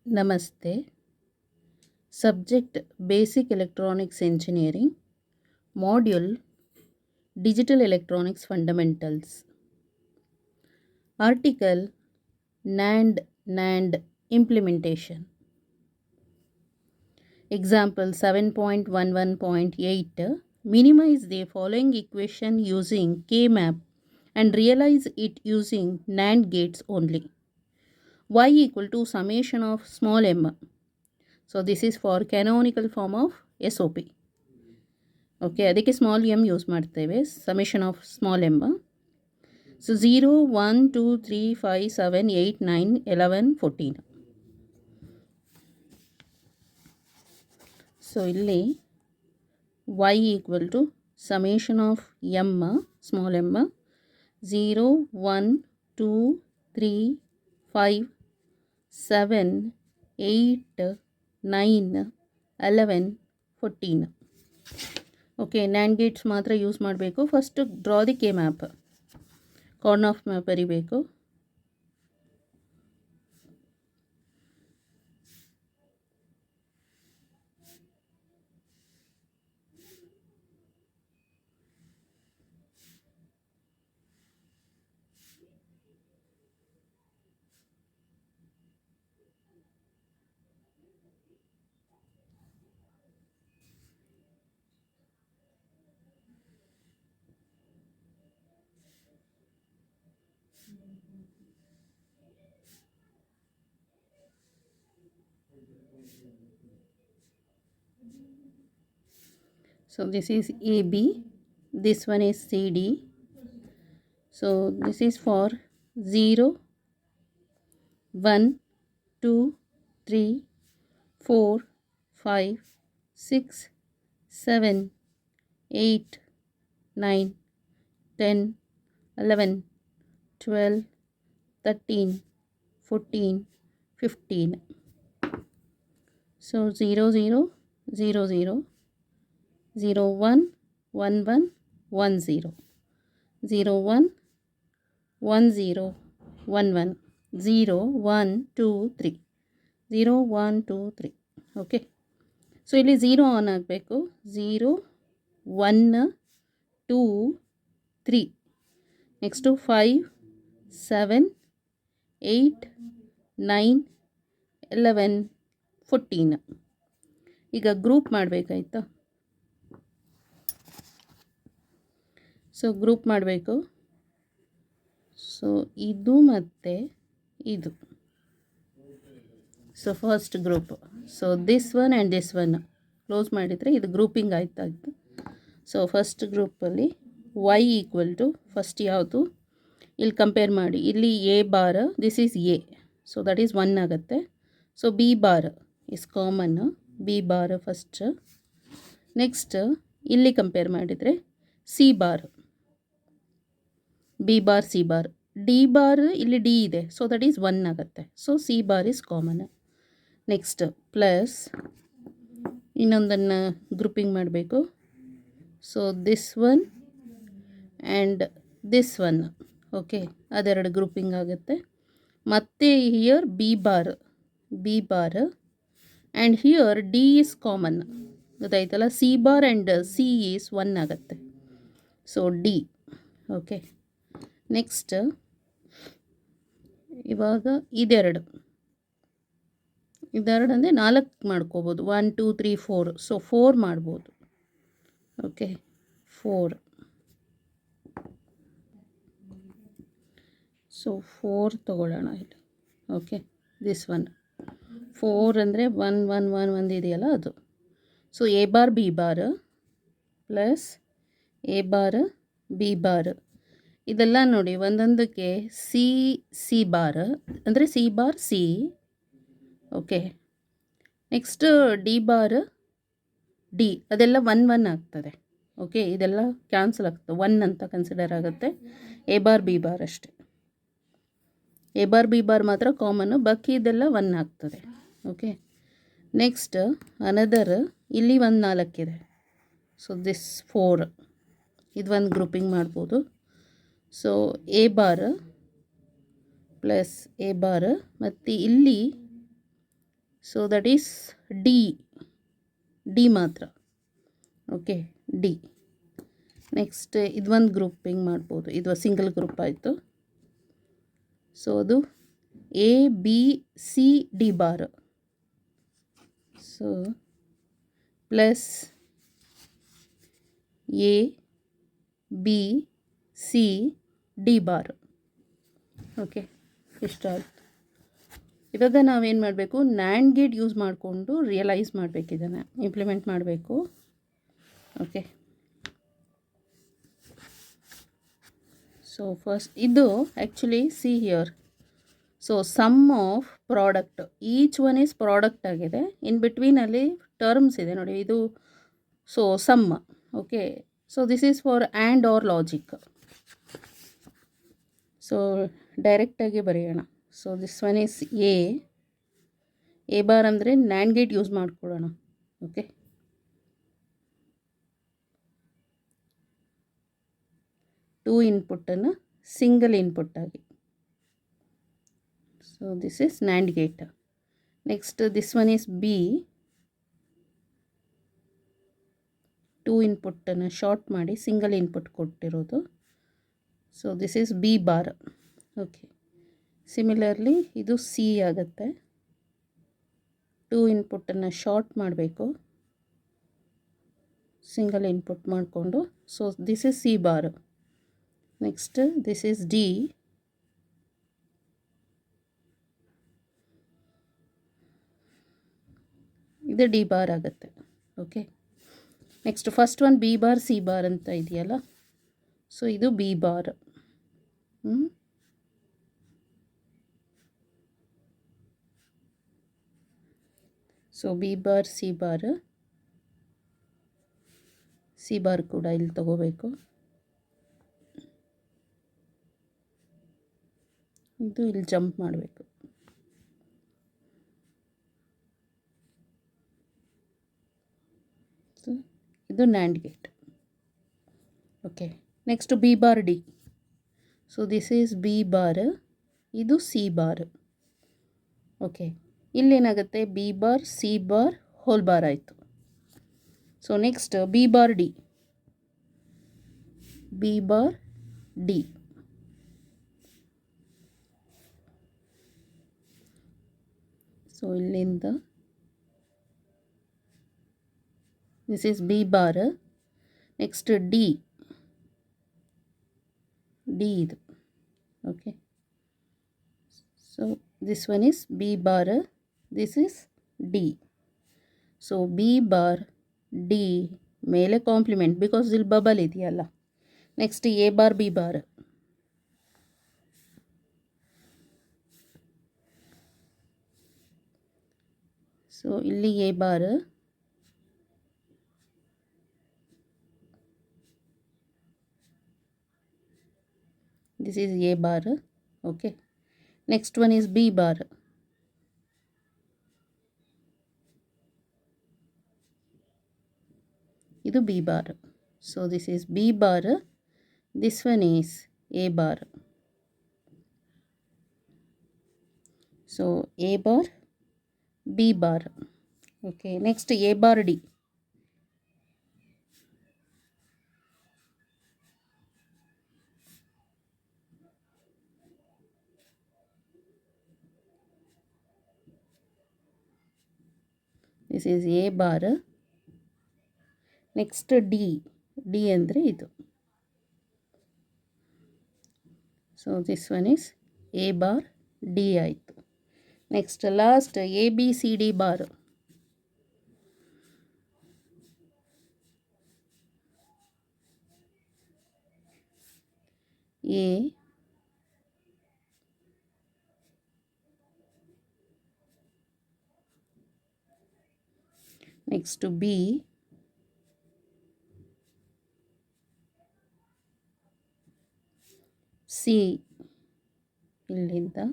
Namaste. Subject Basic Electronics Engineering. Module Digital Electronics Fundamentals. Article NAND Implementation. Example 7.11.8. Minimize the following equation using K-map and realize it using NAND gates only. Y equal to summation of small m. So this is for canonical form of SOP. Okay, ಅದಕ್ಕೆ small M use ಮಾಡ್ತೇವೆ. Summation of small M. So 0 1 2 3 5 7 8 9 11 14. So ಇಲ್ಲಿ y equal to summation of M small M 0 1 2 3 5 7 8 9 11 14. Okay, NAND Gates ಮಾತ್ರ use ಮಾಡಬೇಕು. First draw the K map, corn of map ಬರಿಬೇಕು. So this is AB, this one is CD. So this is for 0 1 2 3 4 5 6 7 8 9 10 11 12 13 14 15. So 0 0 0 0 0 1 1 1 1 0 0 1 1 0 1 1 0 1 2 3 0 1 2 3. Okay, so ಇಲ್ಲಿ 0 on ಆಗಬೇಕು. 0 1 2 3, next 5 7 8 9 11 14. ಈಗ group ಮಾಡಬೇಕಾಯ್ತಾ? So group ಮಾಡಬೇಕು. So ಇದು ಮತ್ತು ಇದು. So first group. So this one and this one close ಮಾಡಿದರೆ ಇದು ಗ್ರೂಪಿಂಗ್ ಆಯ್ತಾಯಿತು. ಸೊ ಫಸ್ಟ್ ಗ್ರೂಪಲ್ಲಿ y ಈಕ್ವಲ್ ಟು ಫಸ್ಟ್ ಯಾವುದು ಇಲ್ಲಿ ಕಂಪೇರ್ ಮಾಡಿ. ಇಲ್ಲಿ A bar, this is A, so that is 1 ಆಗುತ್ತೆ. So B bar is common, B bar first. Next ಇಲ್ಲಿ ಕಂಪೇರ್ ಮಾಡಿದರೆ C bar, B bar C bar. D bar ಇಲ್ಲಿ D ಇದೆ, so that is 1 ಆಗುತ್ತೆ. So C bar is common. Next plus ಇನ್ನೊಂದನ್ನು grouping ಮಾಡಬೇಕು. So this one and this one. Okay, ಅದೆರಡು grouping ಆಗುತ್ತೆ. ಮತ್ತು here B bar and here D is common. ಗೊತ್ತಾಯ್ತಲ್ಲ, C bar and C is 1 ಆಗುತ್ತೆ. So D. Okay, next ಇವಾಗ ಇದೆರಡು ಅಂದರೆ 4 ಮಾಡ್ಕೋಬೋದು. 1 2 3 4. ಸೊ 4 ಮಾಡ್ಬೋದು. ಓಕೆ, 4. ಸೊ 4 ತಗೊಳ್ಳೋಣ ಇಲ್ಲಿ. ಓಕೆ, ದಿಸ್ ಒನ್ 4 ಅಂದರೆ 1 1 1 1 ಇದೆಯಲ್ಲ ಅದು. So A bar B bar plus A bar B bar. ಇದೆಲ್ಲ ನೋಡಿ ಒಂದೊಂದಕ್ಕೆ ಸಿ ಬಾರ್ ಅಂದರೆ C bar C. Okay, next D bar D, ಅದೆಲ್ಲ 1 1 ಆಗ್ತದೆ. ಓಕೆ, ಇದೆಲ್ಲ ಕ್ಯಾನ್ಸಲ್ ಆಗ್ತದೆ, 1 ಅಂತ ಕನ್ಸಿಡರ್ ಆಗುತ್ತೆ. ಎ ಬಾರ್ ಬಿ ಬಾರ್ ಅಷ್ಟೇ. ಎ ಬಾರ್ ಬಿ ಬಾರ್ ಮಾತ್ರ ಕಾಮನ್ನು, ಬಾಕಿ ಇದೆಲ್ಲ 1 ಆಗ್ತದೆ. ಓಕೆ, ನೆಕ್ಸ್ಟ್ ಅನದರ್ ಇಲ್ಲಿ 1 4 ಇದೆ. ಸೊ ದಿಸ್ 4, ಇದು ಒಂದು ಗ್ರೂಪಿಂಗ್ ಮಾಡ್ಬೋದು. So A bar plus A bar ಮತ್ತು ಇಲ್ಲಿ so that is D. D ಮಾತ್ರ. Okay, D. ನೆಕ್ಸ್ಟ್ ಇದೊಂದು ಗ್ರೂಪಿಂಗ್ ಮಾಡ್ಬೋದು, ಇದು ಸಿಂಗಲ್ ಗ್ರೂಪ್ ಆಯಿತು. ಸೊ ಅದು A B C D bar. So plus A B C D bar. Okay, ಇಷ್ಟ ಆಯಿತು. ಇವಾಗ ನಾವೇನು ಮಾಡಬೇಕು, ನ್ಯಾಂಡ್ ಗೇಟ್ ಯೂಸ್ ಮಾಡಿಕೊಂಡು ರಿಯಲೈಸ್ ಮಾಡಬೇಕು, ಇದನ್ನು ಇಂಪ್ಲಿಮೆಂಟ್ ಮಾಡಬೇಕು. ಓಕೆ, ಸೊ ಫಸ್ಟ್ ಇದು actually C here. So sum of product, each one is product ಆಗಿದೆ. ಇನ್ ಬಿಟ್ವೀನಲ್ಲಿ ಟರ್ಮ್ಸ್ ಇದೆ ನೋಡಿ, ಇದು so sum. Okay, so this is for and or logic. So ಡೈರೆಕ್ಟಾಗಿ ಬರೆಯೋಣ. So this one is A bar ಅಂದರೆ NAND gate use ಮಾಡ್ಕೊಳ್ಳೋಣ. Okay, two ಇನ್ಪುಟ್ಟನ್ನು ಸಿಂಗಲ್ ಇನ್ಪುಟ್ ಆಗಿ. So this is NAND gate. Next this one is B, two ಇನ್ಪುಟ್ಟನ್ನು short ಮಾಡಿ single input ಕೊಟ್ಟಿರೋದು. So this is B bar. Okay, similarly ಇದು C ಆಗುತ್ತೆ. Two ಇನ್ಪುಟ್ಟನ್ನು ಶಾರ್ಟ್ ಮಾಡಬೇಕು ಸಿಂಗಲ್ ಇನ್ಪುಟ್ ಮಾಡಿಕೊಂಡು. So this is C bar. Next this is D. ಇದು D bar ಆಗುತ್ತೆ. Okay, next first one B bar C bar ಅಂತ ಇದೆಯಲ್ಲ, so ಇದು B bar. So B bar C bar, C bar ಕೂಡ ಇಲ್ಲಿ ತಗೋಬೇಕು. ಇದು ಇಲ್ಲಿ ಜಂಪ್ ಮಾಡಬೇಕು. ಸೊ ಇದು NAND gate. Okay, next B bar D. So this is B bar, ಇದು ಸಿ ಬಾರ್. ಓಕೆ, ಇಲ್ಲೇನಾಗುತ್ತೆ, B bar C bar whole bar ಆಯಿತು. So next B bar D. B bar D. So ಇಲ್ಲಿಂದ this is B bar. Next D. D ಇದು. Okay, so this one is B bar, this is D. So B bar D ಮೇಲೆ complement, because ಇಲ್ಲಿ bubble ಇದೆಯಲ್ಲ. Next A bar B bar. So ಇಲ್ಲಿ A bar, this is A bar. Okay, next one is B bar. Idu B bar. So this is B bar, this one is A bar. So A bar, B bar. Okay, next A bar D. This is A bar. Next D. D andre idu. So this one is A bar D aitu. Next last A B C D bar. A next to B, C illinda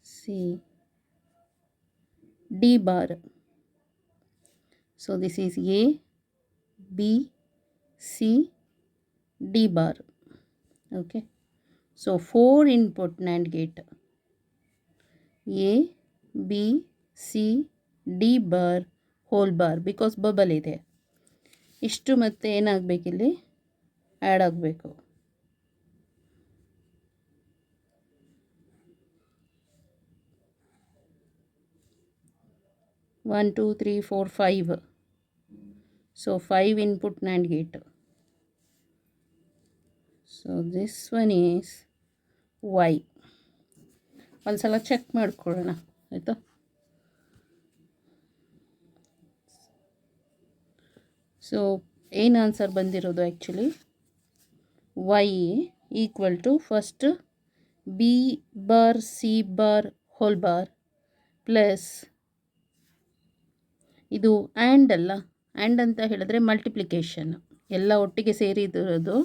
C, D bar. So this is A B C D bar. Okay, so 4 input NAND gate. A B C D bar whole bar, because bubble ಇದೆ. ಇಷ್ಟು ಮತ್ತೆ ಏನಾಗಬೇಕಿಲ್ಲಿ add ಆಗಬೇಕು. One two three four 5. ಸೊ 5 input NAND gate. So this one is Y. ಒಂದು ಸಲ check ಮಾಡ್ಕೊಳ್ಳೋಣ ಆಯಿತಾ. ಸೊ ಏನು ಆನ್ಸರ್ ಬಂದಿರೋದು actually Y equal to first B bar C bar whole bar plus ಇದು ಆ್ಯಂಡ್ ಅಲ್ಲ, ಆ್ಯಂಡ್ ಅಂತ ಹೇಳಿದ್ರೆ ಮಲ್ಟಿಪ್ಲಿಕೇಶನ್, ಎಲ್ಲ ಒಟ್ಟಿಗೆ ಸೇರಿದಿರೋದು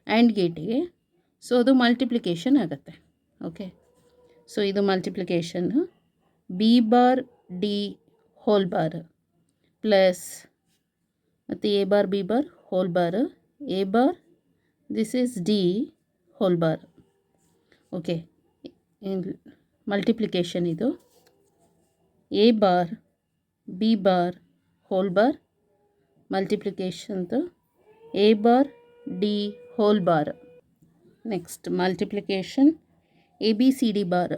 ಆ್ಯಂಡ್ ಗೇಟಿಗೆ. ಸೊ ಅದು ಮಲ್ಟಿಪ್ಲಿಕೇಶನ್ ಆಗುತ್ತೆ. ಓಕೆ, ಸೊ ಇದು multiplication B bar D whole bar plus ಮತ್ತು A bar B bar whole bar, A bar this is D whole bar. Okay, multiplication ಇದು A bar B bar whole bar ಮಲ್ಟಿಪ್ಲಿಕೇಶನ್ದು A bar D whole bar. Next multiplication A B C D bar,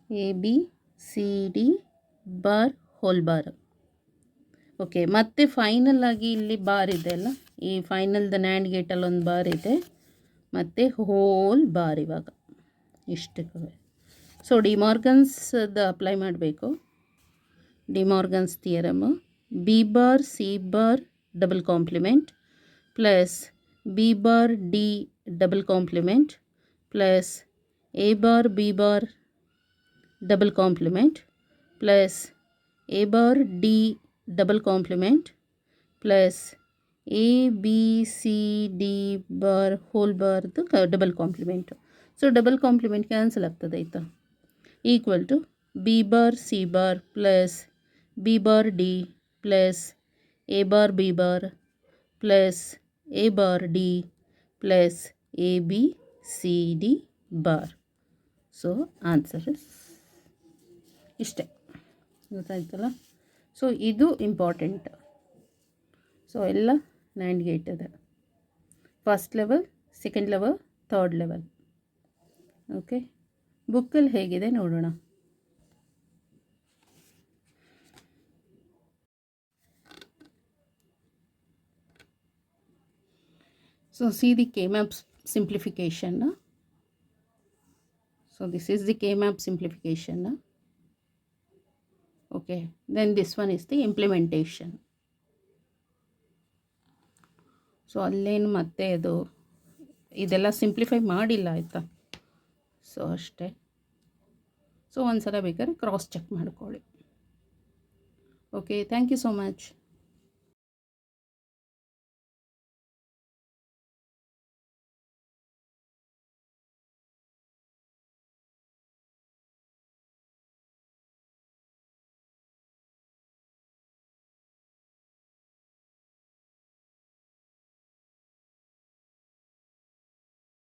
A B C D bar whole bar. Okay, ಮತ್ತು final ಆಗಿ ಇಲ್ಲಿ bar ಇದೆ ಅಲ್ಲ, ಈ ಫೈನಲ್ದ NAND ಗೇಟಲ್ಲಿ ಒಂದು bar ಇದೆ ಮತ್ತು ಹೋಲ್ ಬಾರ್. ಇವಾಗ ಇಷ್ಟಕ್ಕೆ ಸೊ ಡಿಮಾರ್ಗನ್ಸ್ದು ಅಪ್ಲೈ ಮಾಡಬೇಕು. De Morgan's theorem B bar C bar double complement plus B bar D double complement plus A bar B bar double complement plus A bar D double complement plus A B C D bar whole ಬಾರ್ದು double complement. So double complement cancel ಆಗ್ತದೆ ಆಯಿತಾ. Equal to B bar C bar plus B bar D plus A bar B bar plus A bar D plus A B C D bar. So answer ಇಷ್ಟೇ, ಗೊತ್ತಾಯ್ತಲ್ಲ. So ಇದು important. So ಎಲ್ಲ NAND gate ಇದೆ, first level, second level, third level. Okay, ಬುಕ್ಕಲ್ಲಿ ಹೇಗಿದೆ ನೋಡೋಣ. So see the K-map simplification. So this is the K-map simplification. Okay, then this one is the implementation. So ಅಲ್ಲೇನು ಮತ್ತೆ ಅದು ಇದೆಲ್ಲ ಸಿಂಪ್ಲಿಫೈ ಮಾಡಿಲ್ಲ ಆಯಿತಾ. ಸೊ ಅಷ್ಟೇ. ಸೊ ಒಂದು ಸಲ ಬೇಕಾದ್ರೆ ಕ್ರಾಸ್ ಚೆಕ್ ಮಾಡ್ಕೊಳ್ಳಿ. Okay, thank you so much.